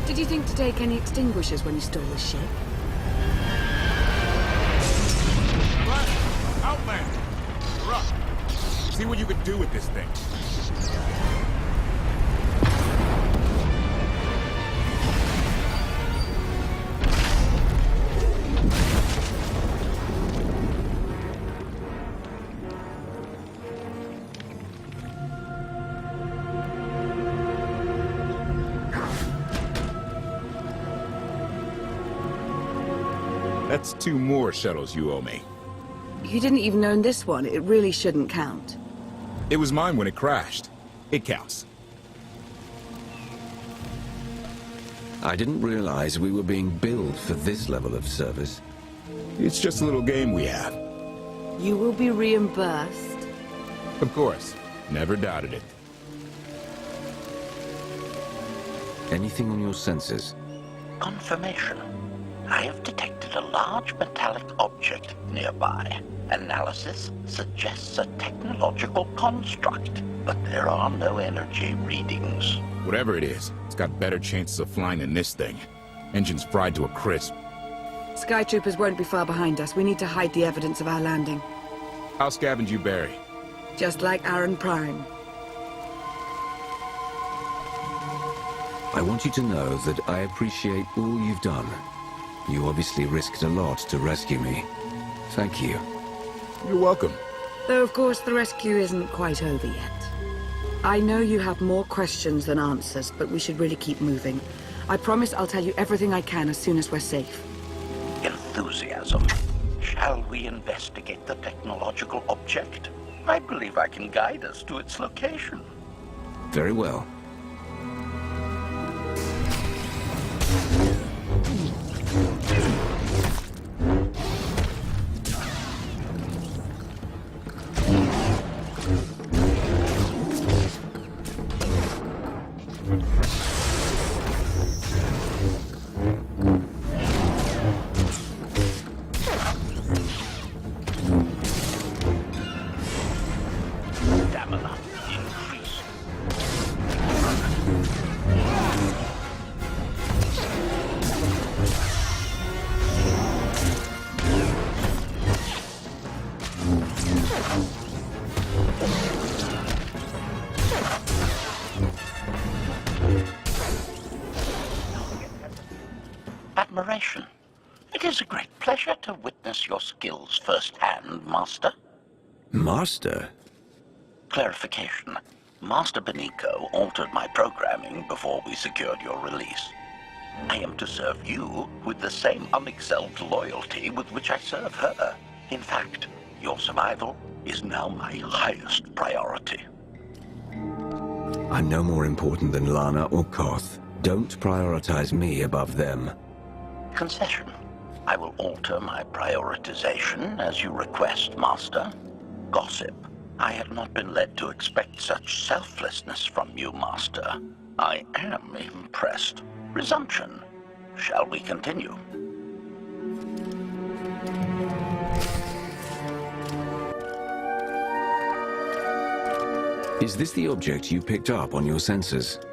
Did you think to take any extinguishers when you stole the ship? Right. Outlander. You're up. See what you can do with this thing. That's 2 more shuttles you owe me. You didn't even own this one. It really shouldn't count. It was mine when it crashed. It counts. I didn't realize we were being billed for this level of service. It's just a little game we have. You will be reimbursed. Of course. Never doubted it. Anything on your sensors? Confirmation. I have detected a large metallic object nearby. Analysis suggests a technological construct, but there are no energy readings. Whatever it is, it's got better chances of flying than this thing. Engine's fried to a crisp. Sky Troopers won't be far behind us. We need to hide the evidence of our landing. I'll scavenge you, Barry. Just like Aaron Prime. I want you to know that I appreciate all you've done. You obviously risked a lot to rescue me. Thank you. You're welcome. Though, of course, the rescue isn't quite over yet. I know you have more questions than answers, but we should really keep moving. I promise I'll tell you everything I can as soon as we're safe. Enthusiasm. Shall we investigate the technological object? I believe I can guide us to its location. Very well. Admiration. It is a great pleasure to witness your skills firsthand, Master. Master? Clarification. Master Beniko altered my programming before we secured your release. I am to serve you with the same unexcelled loyalty with which I serve her. In fact, your survival is now my highest priority. I'm no more important than Lana or Koth. Don't prioritize me above them. Concession. I will alter my prioritization as you request, Master. Gossip. I had not been led to expect such selflessness from you, Master. I am impressed. Resumption. Shall we continue? Is this the object you picked up on your sensors?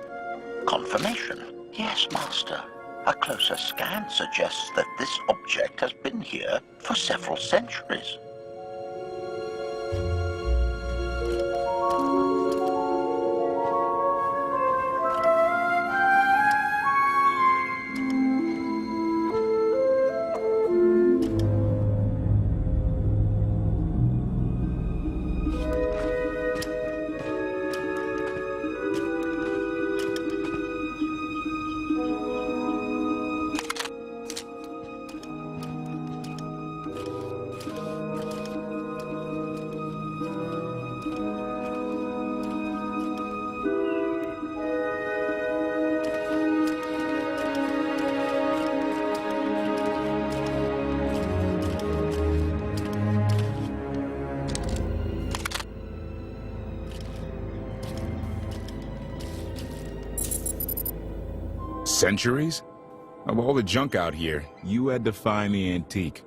Confirmation. Yes, Master. A closer scan suggests that this object has been here for several centuries. Centuries? Of all the junk out here, you had to find the antique.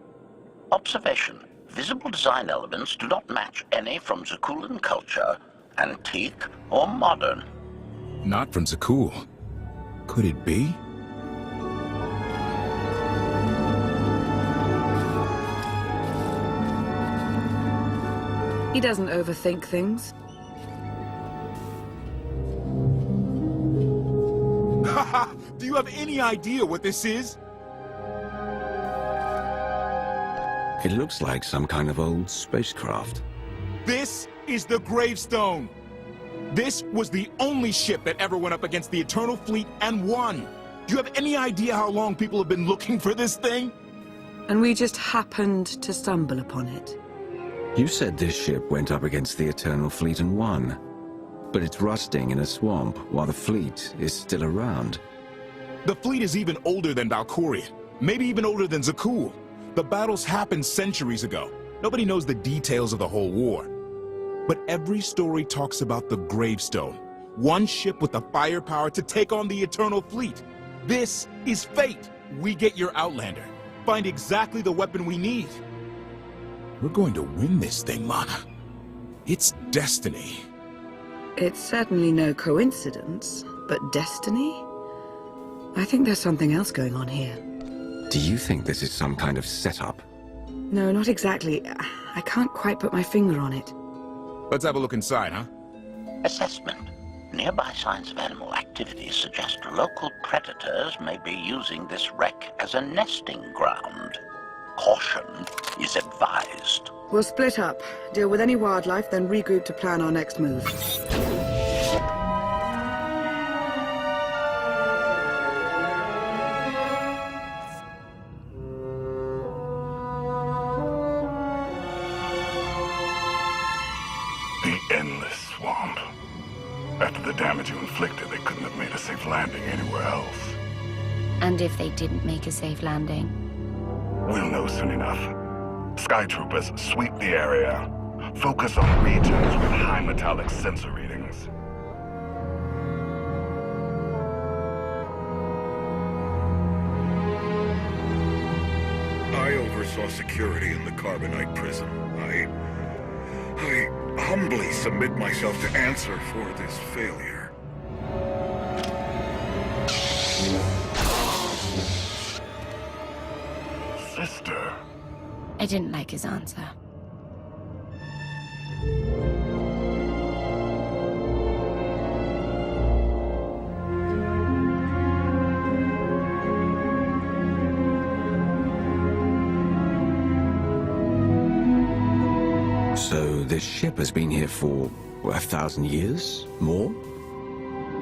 Observation. Visible design elements do not match any from Zakuulan culture, antique or modern. Not from Zakuul. Could it be? He doesn't overthink things. Haha! Do you have any idea what this is? It looks like some kind of old spacecraft. This is the Gravestone! This was the only ship that ever went up against the Eternal Fleet and won! Do you have any idea how long people have been looking for this thing? And we just happened to stumble upon it. You said this ship went up against the Eternal Fleet and won. But it's rusting in a swamp while the fleet is still around. The fleet is even older than Valkyrian. Maybe even older than Zakuul. The battles happened centuries ago. Nobody knows the details of the whole war. But every story talks about the Gravestone. One ship with the firepower to take on the Eternal Fleet. This is fate. We get your Outlander. Find exactly the weapon we need. We're going to win this thing, Lana. It's destiny. It's certainly no coincidence, but destiny? I think there's something else going on here. Do you think this is some kind of setup? No, not exactly. I can't quite put my finger on it. Let's have a look inside, huh? Assessment. Nearby signs of animal activity suggest local predators may be using this wreck as a nesting ground. Caution is advised. We'll split up, deal with any wildlife, then regroup to plan our next move. The endless swamp. After the damage you inflicted, they couldn't have made a safe landing anywhere else. And if they didn't make a safe landing? We'll know soon enough. Sky Troopers, sweep the area. Focus on regions with high metallic sensor readings. I oversaw security in the Carbonite prison. I humbly submit myself to answer for this failure. Sister. I didn't like his answer. So this ship has been here for 1,000 years? More?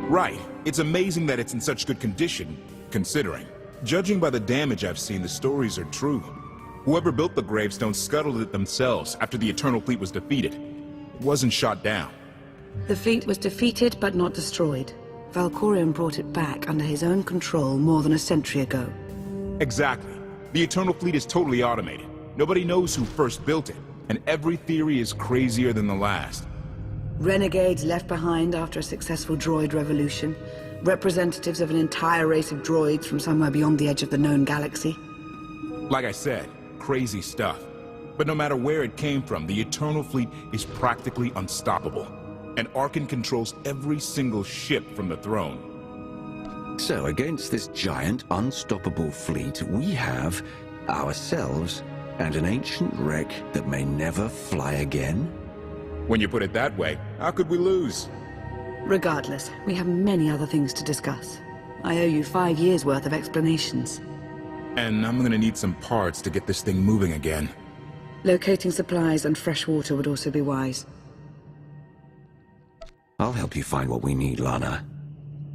Right. It's amazing that it's in such good condition, considering. Judging by the damage I've seen, the stories are true. Whoever built the Gravestone scuttled it themselves after the Eternal Fleet was defeated. It wasn't shot down. The fleet was defeated but not destroyed. Valkorion brought it back under his own control more than a century ago. Exactly. The Eternal Fleet is totally automated. Nobody knows who first built it, and every theory is crazier than the last. Renegades left behind after a successful droid revolution. Representatives of an entire race of droids from somewhere beyond the edge of the known galaxy. Like I said, crazy stuff. But no matter where it came from, the Eternal Fleet is practically unstoppable. And Arkan controls every single ship from the throne. So against this giant, unstoppable fleet, we have ourselves and an ancient wreck that may never fly again? When you put it that way, how could we lose? Regardless, we have many other things to discuss. I owe you 5 years' worth of explanations. And I'm gonna need some parts to get this thing moving again. Locating supplies and fresh water would also be wise. I'll help you find what we need, Lana.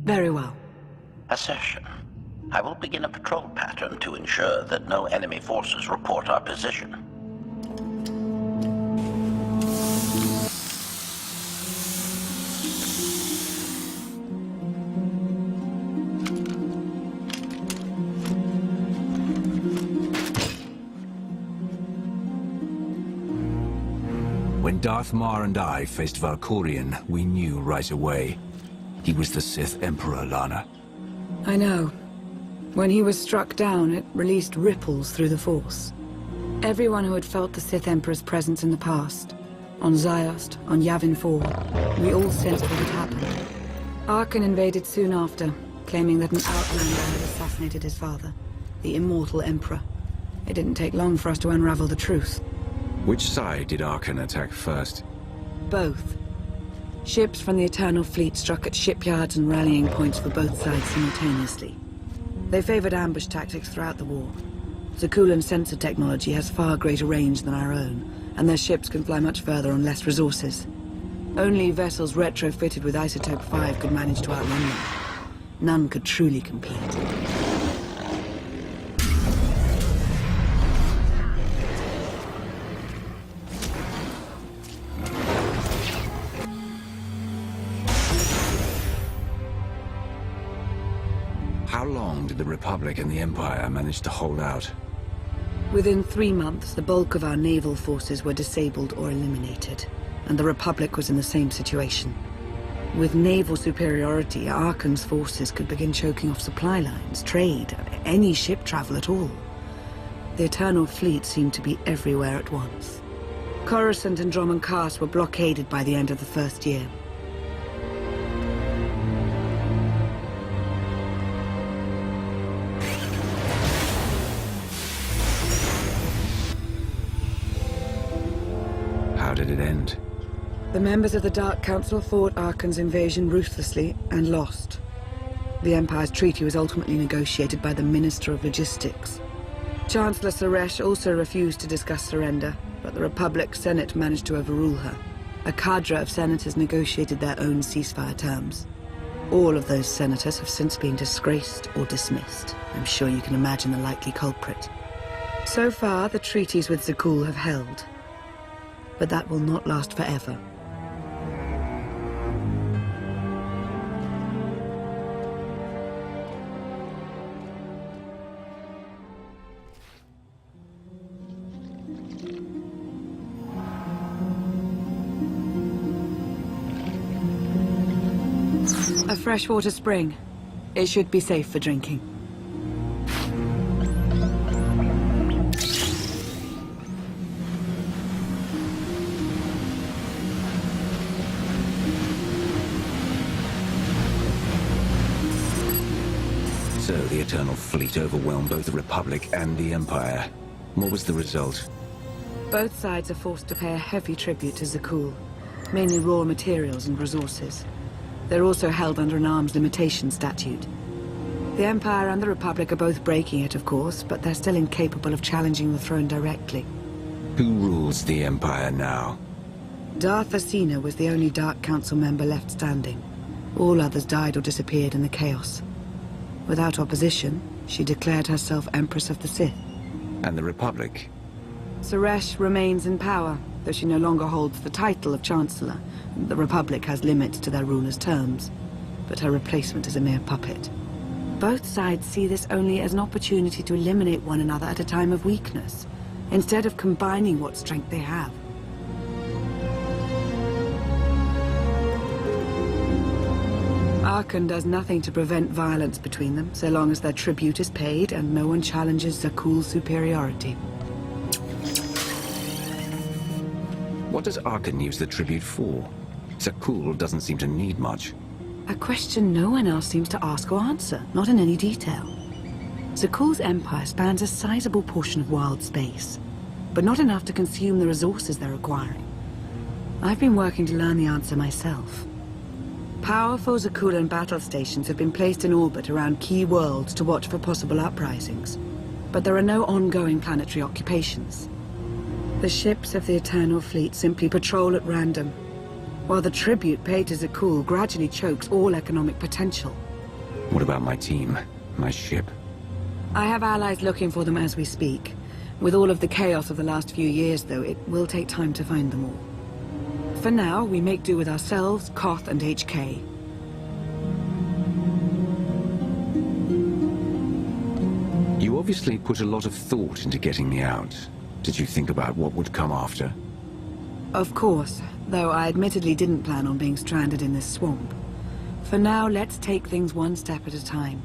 Very well. Assertion. I will begin a patrol pattern to ensure that no enemy forces report our position. When Darth Mar and I faced Valkorion, we knew right away. He was the Sith Emperor, Lana. I know. When he was struck down, it released ripples through the Force. Everyone who had felt the Sith Emperor's presence in the past, on Ziost, on Yavin 4, we all sensed what had happened. Arkan invaded soon after, claiming that an Outlander had assassinated his father, the immortal Emperor. It didn't take long for us to unravel the truth. Which side did Arkan attack first? both. Ships from the Eternal Fleet struck at shipyards and rallying points for both sides simultaneously. They favored ambush tactics throughout the war. Zakuulan sensor technology has far greater range than our own, and their ships can fly much further on less resources. Only vessels retrofitted with Isotope 5 could manage to outrun them. None could truly compete. How long did the Republic and the Empire manage to hold out? Within 3 months, the bulk of our naval forces were disabled or eliminated, and the Republic was in the same situation. With naval superiority, Arcann's forces could begin choking off supply lines, trade, any ship travel at all. The Eternal Fleet seemed to be everywhere at once. Coruscant and Drummond Cast were blockaded by the end of the first year. How did it end? The members of the Dark Council fought Arcann's invasion ruthlessly and lost. The Empire's treaty was ultimately negotiated by the Minister of Logistics. Chancellor Suresh also refused to discuss surrender, but the Republic Senate managed to overrule her. A cadre of senators negotiated their own ceasefire terms. All of those senators have since been disgraced or dismissed. I'm sure you can imagine the likely culprit. So far, the treaties with Zakuul have held. But that will not last forever. A freshwater spring. It should be safe for drinking. So the Eternal Fleet overwhelmed both the Republic and the Empire. What was the result? Both sides are forced to pay a heavy tribute to Zakuul, mainly raw materials and resources. They're also held under an arms limitation statute. The Empire and the Republic are both breaking it, of course, but they're still incapable of challenging the throne directly. Who rules the Empire now? Darth Asina was the only Dark Council member left standing. All others died or disappeared in the chaos. Without opposition, she declared herself Empress of the Sith. And the Republic? Suresh remains in power, though she no longer holds the title of Chancellor. The Republic has limits to their ruler's terms, but her replacement is a mere puppet. Both sides see this only as an opportunity to eliminate one another at a time of weakness, instead of combining what strength they have. Arcann does nothing to prevent violence between them, so long as their tribute is paid and no one challenges Zakuul's superiority. What does Arcann use the tribute for? Zakuul doesn't seem to need much. A question no one else seems to ask or answer, not in any detail. Zakuul's empire spans a sizable portion of wild space, but not enough to consume the resources they're acquiring. I've been working to learn the answer myself. Powerful Zakuulan battle stations have been placed in orbit around key worlds to watch for possible uprisings, but there are no ongoing planetary occupations. The ships of the Eternal Fleet simply patrol at random, while the tribute paid to Zakuul gradually chokes all economic potential. What about my team? My ship? I have allies looking for them as we speak. With all of the chaos of the last few years, though, it will take time to find them all. For now, we make do with ourselves, Koth, and HK. You obviously put a lot of thought into getting me out. Did you think about what would come after? Of course, though I admittedly didn't plan on being stranded in this swamp. For now, let's take things one step at a time.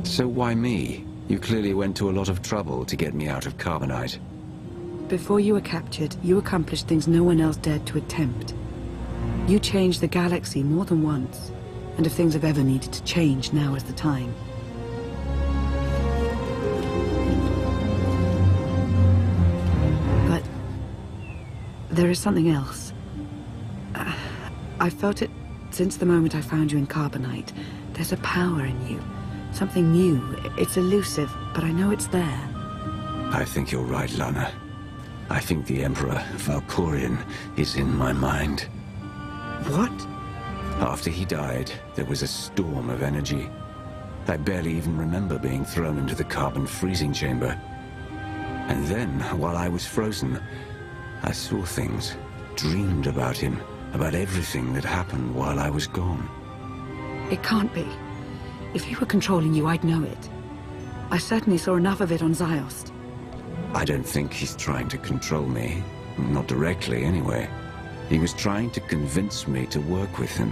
So why me? You clearly went to a lot of trouble to get me out of Carbonite. Before you were captured, you accomplished things no one else dared to attempt. You changed the galaxy more than once, and if things have ever needed to change, now is the time. But there is something else. I've felt it since the moment I found you in Carbonite. There's a power in you. Something new. It's elusive, but I know it's there. I think you're right, Lana. I think the Emperor Valkorion is in my mind. What? After he died, there was a storm of energy. I barely even remember being thrown into the carbon freezing chamber. And then, while I was frozen, I saw things, dreamed about him, about everything that happened while I was gone. It can't be. If he were controlling you, I'd know it. I certainly saw enough of it on Ziost. I don't think he's trying to control me. Not directly, anyway. He was trying to convince me to work with him.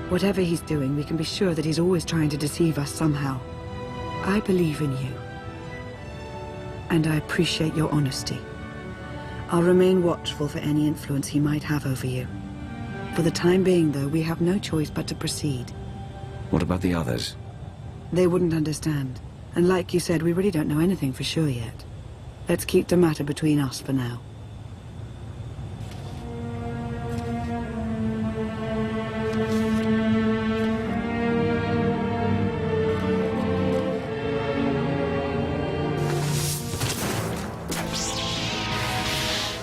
Whatever he's doing, we can be sure that he's always trying to deceive us somehow. I believe in you. And I appreciate your honesty. I'll remain watchful for any influence he might have over you. For the time being, though, we have no choice but to proceed. What about the others? They wouldn't understand. And like you said, we really don't know anything for sure yet. Let's keep the matter between us for now.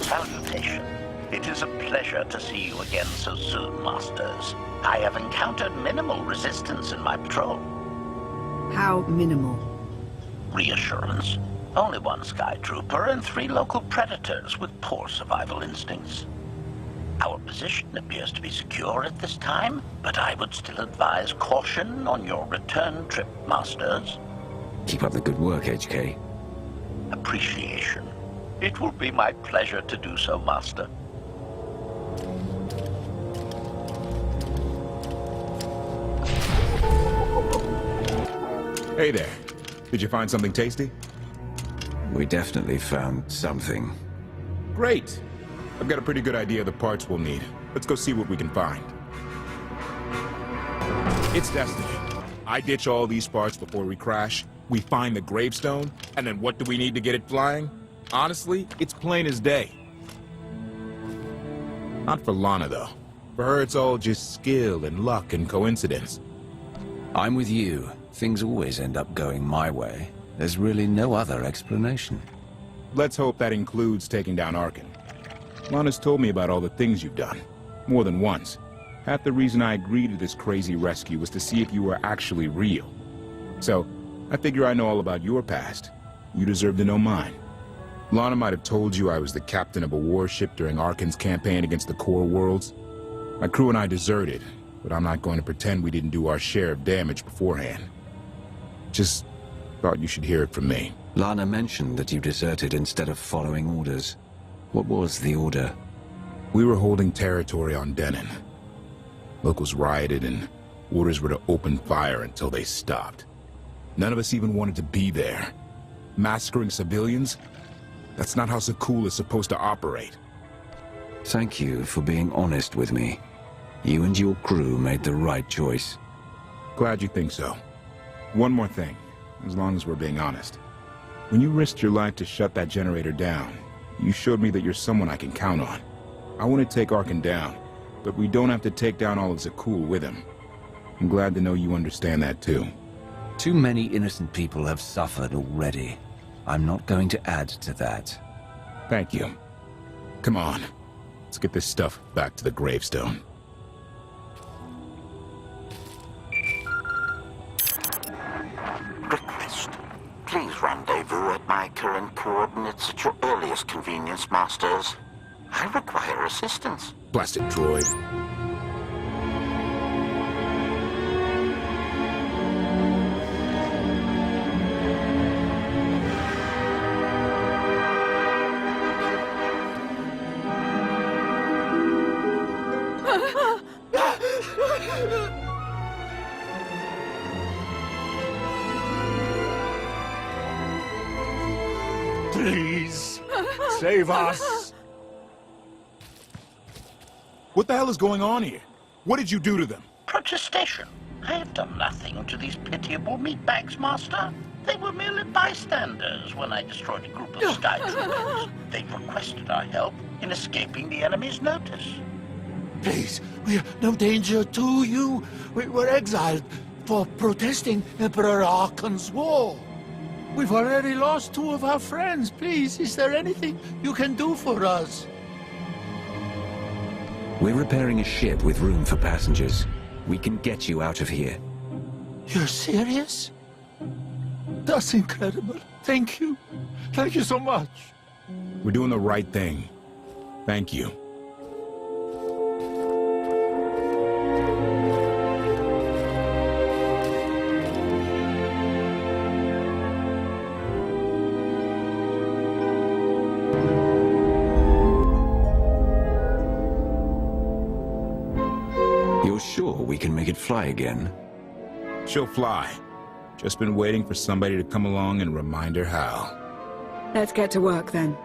Salutation. It is a pleasure to see you again so soon, Masters. I have encountered minimal resistance in my patrol. How minimal? Reassurance. Only one Sky Trooper and 3 local predators with poor survival instincts. Our position appears to be secure at this time, but I would still advise caution on your return trip, Masters. Keep up the good work, HK. Appreciation. It will be my pleasure to do so, Master. Hey there. Did you find something tasty? We definitely found something. Great. I've got a pretty good idea of the parts we'll need. Let's go see what we can find. It's destiny. I ditch all these parts before we crash. We find the Gravestone, and then what do we need to get it flying? Honestly, it's plain as day. Not for Lana, though. For her, it's all just skill and luck and coincidence. I'm with you. Things always end up going my way. There's really no other explanation. Let's hope that includes taking down Arkan. Lana's told me about all the things you've done. More than once. Half the reason I agreed to this crazy rescue was to see if you were actually real. So, I figure I know all about your past. You deserve to know mine. Lana might have told you I was the captain of a warship during Arkan's campaign against the Core Worlds. My crew and I deserted, but I'm not going to pretend we didn't do our share of damage beforehand. Just thought you should hear it from me. Lana mentioned that you deserted instead of following orders. What was the order? We were holding territory on Denon. Locals rioted and orders were to open fire until they stopped. None of us even wanted to be there. Massacring civilians? That's not how Zakuul is supposed to operate. Thank you for being honest with me. You and your crew made the right choice. Glad you think so. One more thing, as long as we're being honest. When you risked your life to shut that generator down, you showed me that you're someone I can count on. I want to take Arkan down, but we don't have to take down all of Zakuul with him. I'm glad to know you understand that too. Too many innocent people have suffered already. I'm not going to add to that. Thank you. Come on, let's get this stuff back to the Gravestone. Request. Please rendezvous at my current coordinates at your earliest convenience, Masters. I require assistance. Blasted droid. Please, save us. What the hell is going on here? What did you do to them? Protestation. I have done nothing to these pitiable meatbags, Master. They were merely bystanders when I destroyed a group of Sky Troopers. They requested our help in escaping the enemy's notice. Please, we're no danger to you. We were exiled for protesting Emperor Arkan's war. We've already lost 2 of our friends. Please, is there anything you can do for us? We're repairing a ship with room for passengers. We can get you out of here. You're serious? That's incredible. Thank you. Thank you so much. We're doing the right thing. Thank you. You're sure we can make it fly again? She'll fly. Just been waiting for somebody to come along and remind her how. Let's get to work then.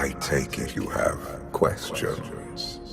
I take it you have questions.